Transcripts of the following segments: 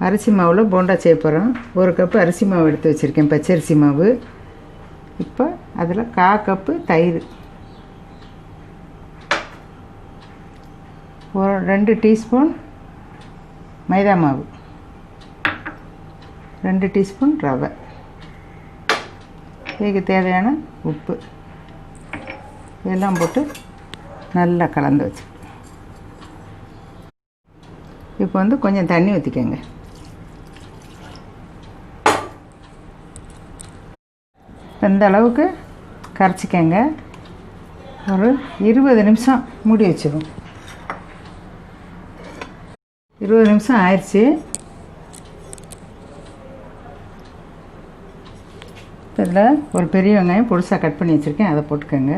அரிசி மாவில் போண்டா செய்ய போகிறோம். 1 கப்பு அரிசி மாவு எடுத்து வச்சுருக்கேன், பச்சரிசி மாவு. இப்போ அதில் 1/4 கப்பு தயிர், 2 டீஸ்பூன் மைதா மாவு, 2 டீஸ்பூன் ரவை, இதுக்கு தேவையான உப்பு எல்லாம் போட்டு நல்லா கலந்து வச்சு இப்போ கொஞ்சம் தண்ணி ஊற்றிக்கங்க. இந்த அளவுக்கு கரைச்சிக்கங்க. ஒரு 20 நிமிஷம் மூடி வச்சிடும். 20 நிமிஷம் ஆயிடுச்சு. இதில் ஒரு பெரிய வெங்காயம் பொடிசாக கட் பண்ணி வச்சுருக்கேன், அதை போட்டுக்கோங்க.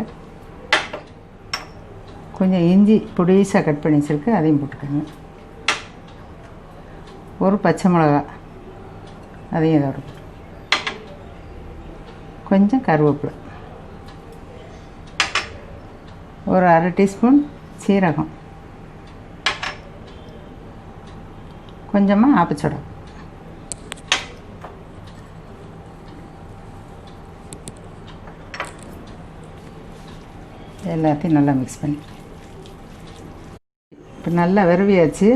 கொஞ்சம் இஞ்சி பொடிசாக கட் பண்ணி வச்சுருக்கேன், அதையும் போட்டுக்கோங்க. ஒரு பச்சை மிளகா, அதையும் இதோட போட்டு, கொஞ்சம் கருவேப்பிலை, ஒரு 1/2 டீஸ்பூன் சீரகம், கொஞ்சமாக ஆப்பச்சோடா, எல்லாத்தையும் நல்லா மிக்ஸ் பண்ணி இப்போ நல்லா விரவியாச்சு.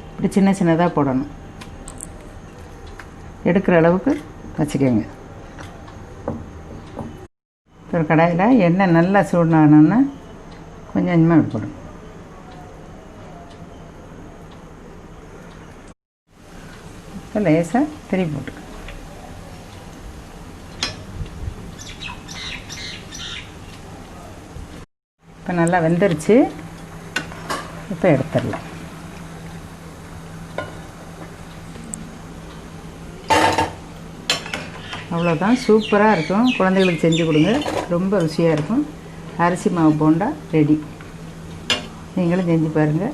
இப்படி சின்ன சின்னதாக போடணும். எடுக்கிற அளவுக்கு வச்சுக்கோங்க. ஒரு கடாயில் எண்ணெய் நல்லா சூடானோன்னா கொஞ்சம் கொஞ்சமாக இப்படி போடணும். இப்போ லேசாக திருப்பி போட்டுக்க. இப்போ நல்லா வெந்துருச்சு. இப்போ எடுத்துடலாம். அவ்வளோதான், சூப்பராக இருக்கும். குழந்தைகளுக்கு செஞ்சு கொடுங்க, ரொம்ப ருசியாக இருக்கும். அரிசி மாவு போண்டா ரெடி. நீங்களும் செஞ்சு பாருங்கள்.